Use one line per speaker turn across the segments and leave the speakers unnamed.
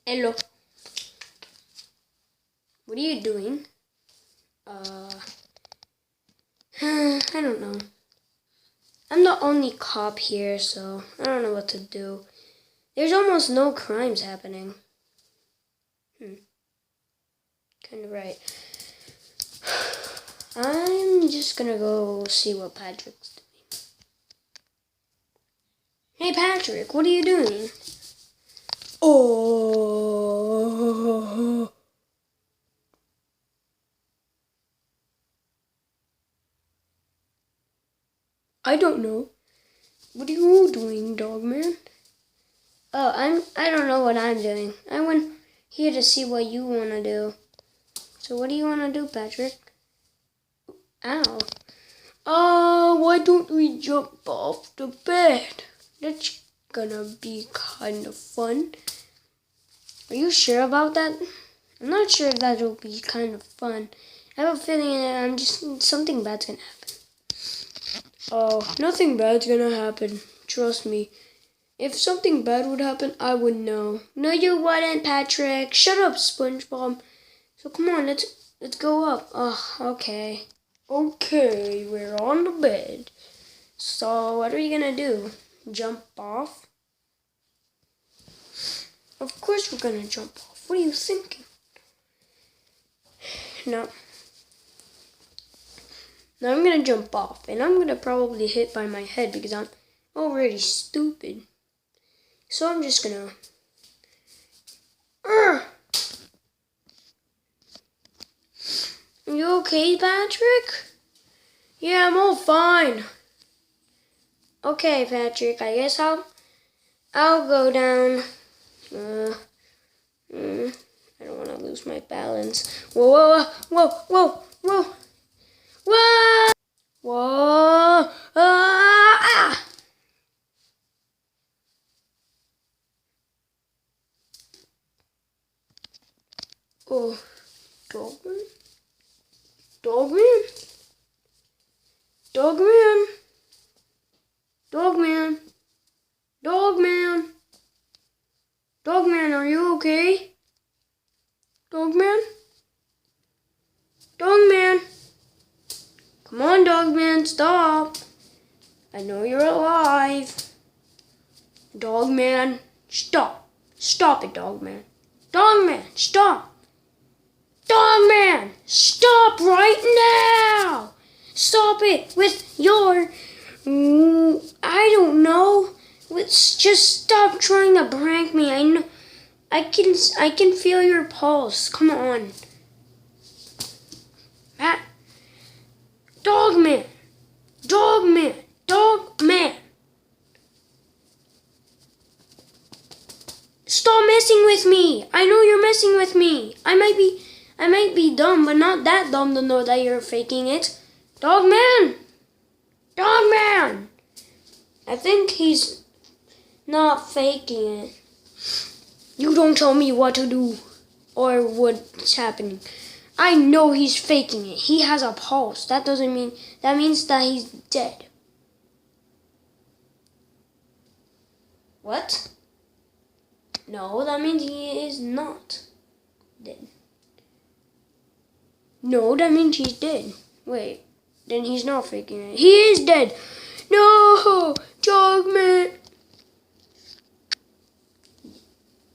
Hello. What are you doing? I don't know. I'm the only cop here, so I don't know what to do. There's almost no crimes happening. Kind of right. I'm just gonna go see what Patrick's doing. Hey Patrick, what are you doing? Oh. I don't know. What are you doing, Dogman? Oh, I don't know what I'm doing. I went here to see what you wanna do. So what do you wanna do, Patrick? Ow. Why don't we jump off the bed? That's gonna be kind of fun. Are you sure about that? I'm not sure if that will be kind of fun. I have a feeling something bad's gonna happen. Oh, nothing bad's gonna happen. Trust me. If something bad would happen, I would know. No, you wouldn't, Patrick. Shut up, SpongeBob. So come on, let's go up. Oh, okay. Okay, we're on the bed. So what are you gonna do? Jump off? Of course we're gonna jump off. What are you thinking? No. Now I'm gonna jump off, and I'm gonna probably hit by my head because I'm already stupid. So I'm just gonna... Are you okay, Patrick? Yeah, I'm all fine. Okay, Patrick, I guess I'll go down. I don't want to lose my balance. Whoa, whoa, whoa, whoa, whoa, whoa, ah! Oh, Dogman? Dogman? Dogman? Dogman? Dogman? Dogman, are you okay? Dogman? Dogman? Come on, Dogman, stop. I know you're alive. Dogman, stop. Stop it, Dogman. Dogman, stop. Dogman, stop right now. Stop it with your... I don't know. Just stop trying to prank me. I know. I can feel your pulse. Come on. Dogman. Dogman. Dogman. Stop messing with me. I know you're messing with me. I might be dumb, but not that dumb to know that you're faking it. Dogman. Dogman. I think he's not faking it. You don't tell me what to do or what's happening. I know he's faking it. He has a pulse. That means that he's dead. What? No, that means he is not dead. No, that means he's dead. Wait, then he's not faking it. He is dead. No, Dogman.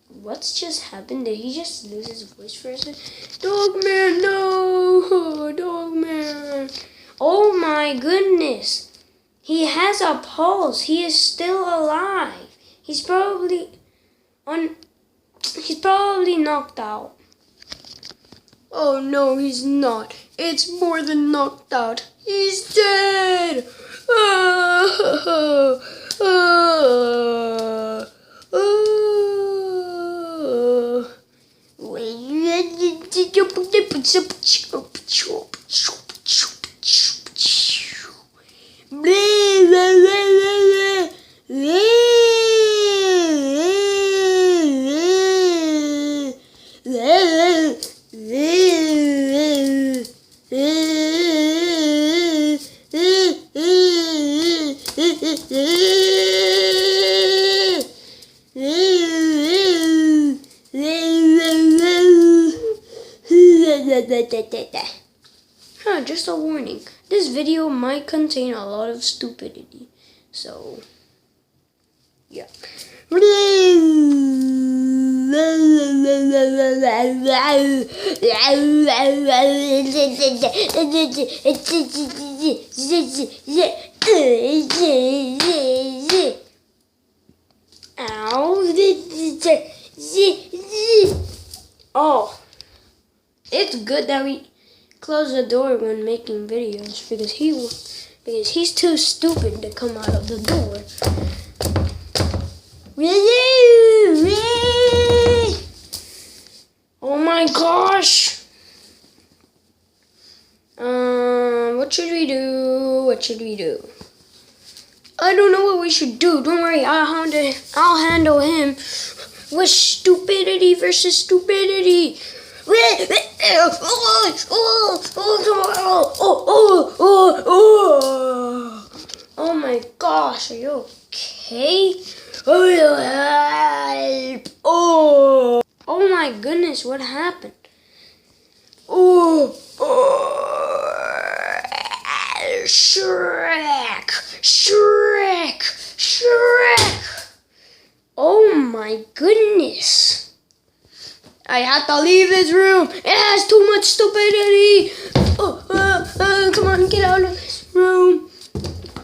What's just happened? Did he just lose his voice for a second? Dogman, no! Dogman! Oh my goodness! He has a pulse. He is still alive. He's probably knocked out. Oh no, he's not. It's more than knocked out. He's dead! Just a warning. This video might contain a lot of stupidity. So, yeah. Oh, it's good that we close the door when making videos because he's too stupid to come out of the door. Oh my gosh! What should we do? What should we do? I don't know what we should do. Don't worry, I'll handle him with stupidity versus stupidity. Oh my gosh, are you okay? Oh my goodness, what happened? Shrek! Oh my goodness. I have to leave this room. It has too much stupidity. Come on, get out of this room.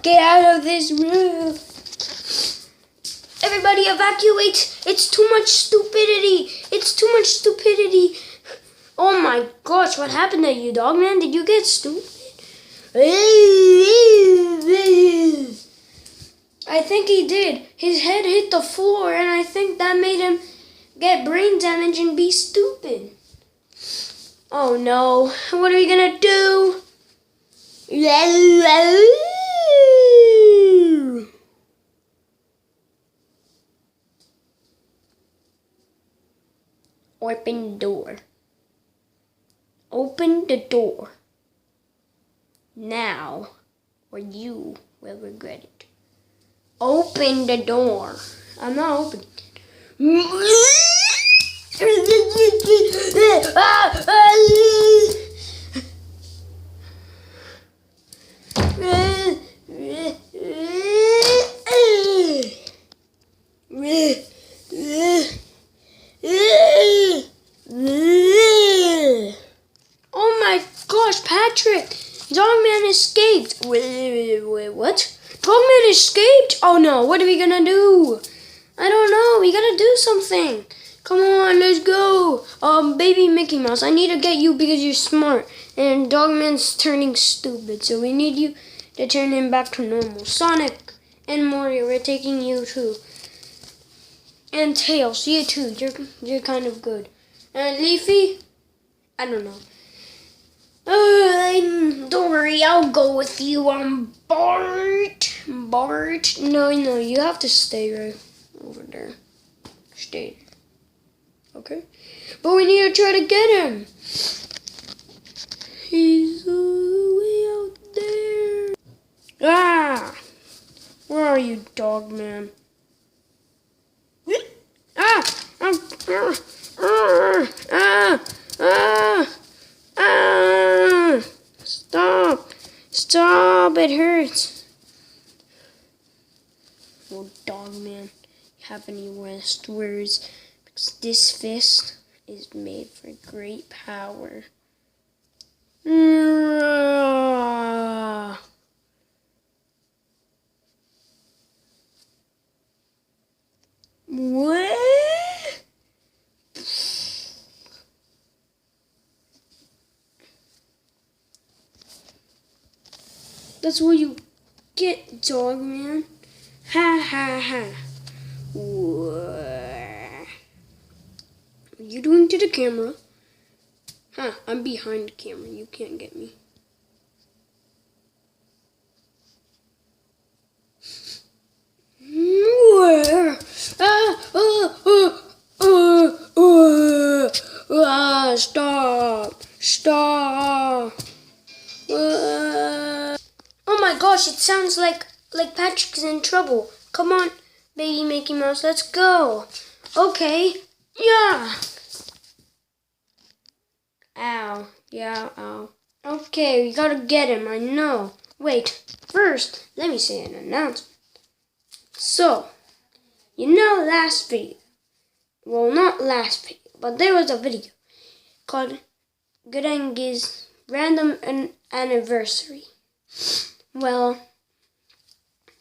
Get out of this room. Everybody evacuate. It's too much stupidity. It's too much stupidity. Oh my gosh, what happened to you, dog man? Did you get stupid? I think he did. His head hit the floor and I think that made him get brain damage and be stupid. Oh no, what are we gonna do? Open the door. Open the door. Now, or you will regret it. Open the door. I'm not opening it. Oh my gosh, Patrick! Dogman escaped. Wait, what? Dogman escaped? Oh no, what are we gonna do? I don't know, we gotta do something. Come on, let's go. Baby Mickey Mouse, I need to get you because you're smart. And Dogman's turning stupid, so we need you to turn him back to normal. Sonic and Mario, we're taking you too. And Tails, you too. You're kind of good. And Leafy, I don't know. Don't worry, I'll go with you. Bart. No, you have to stay right over there. Stay. Okay? But we need to try to get him. He's way out there. Ah! Where are you, dog man? Stop, it hurts. Oh, dog man, you have any last words? Because this fist is made for great power. What? That's what you get, dog man. Ha ha ha. What are you doing to the camera? Huh, I'm behind the camera. You can't get me. Stop. Oh my gosh, it sounds like Patrick's in trouble. Come on, baby Mickey Mouse, let's go. Okay, yeah. Ow, Yeah, okay, we gotta get him, I know. Wait, first, let me say an announcement. So, last video, well, not last video, but there was a video called Gurengi's Random Anniversary. Well,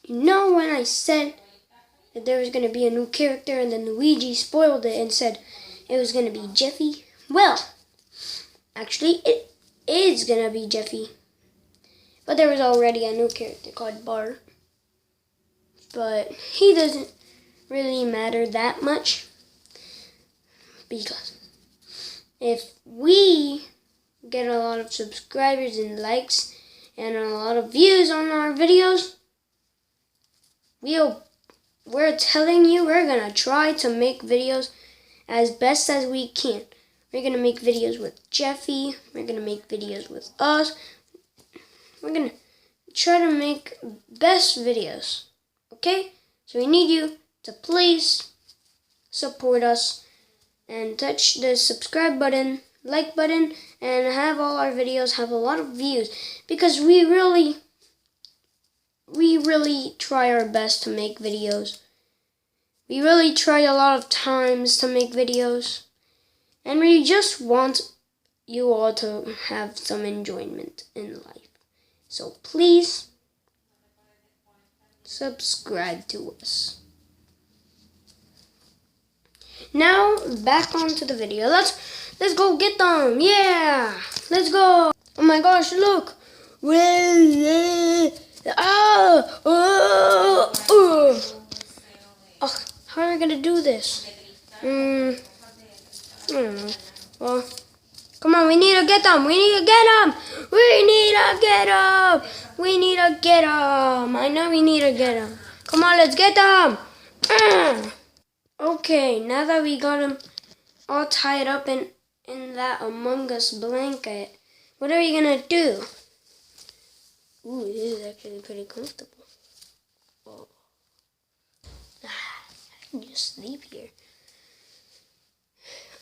when I said that there was going to be a new character and then Luigi spoiled it and said it was going to be Jeffy? Well, actually, it is going to be Jeffy. But there was already a new character called Bart. But he doesn't really matter that much. Because if we get a lot of subscribers and likes and a lot of views on our videos, we're telling you we're going to try to make videos as best as we can. We're going to make videos with Jeffy. We're going to make videos with us. We're going to try to make best videos. Okay? So we need you to please support us and touch the subscribe button, like button, and have all our videos have a lot of views. Because we really try our best to make videos. We really try a lot of times to make videos. And we just want you all to have some enjoyment in life. So please subscribe to us. Now back onto the video. Let's go get them. Yeah, let's go. Oh my gosh, look. How are we gonna do this? I don't know. Well, come on, we need to get them. We need to get them. We need to get them. We need to get them. I know we need to get them. Come on, let's get them. Okay, now that we got them all tied up in that Among Us blanket, what are we gonna do? Ooh, this is actually pretty comfortable. Oh. I can just sleep here.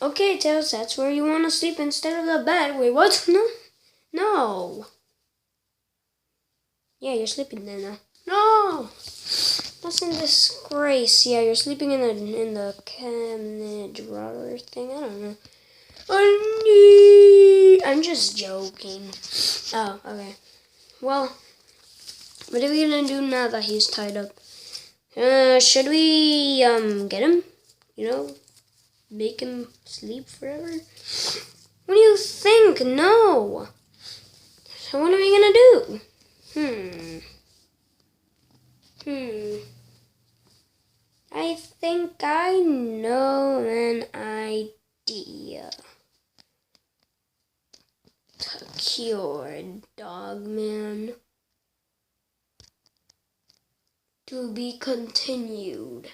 Okay, Tails, that's where you want to sleep instead of the bed. Wait, what? No. Yeah, you're sleeping there now. No. That's a disgrace. Yeah, you're sleeping in the cabinet drawer thing. I don't know. I'm just joking. Oh, okay. Well, what are we gonna do now that he's tied up? Should we get him? Make him sleep forever? What do you think? No. So what are we gonna do? I think I know an idea to cure Dogman. To be continued.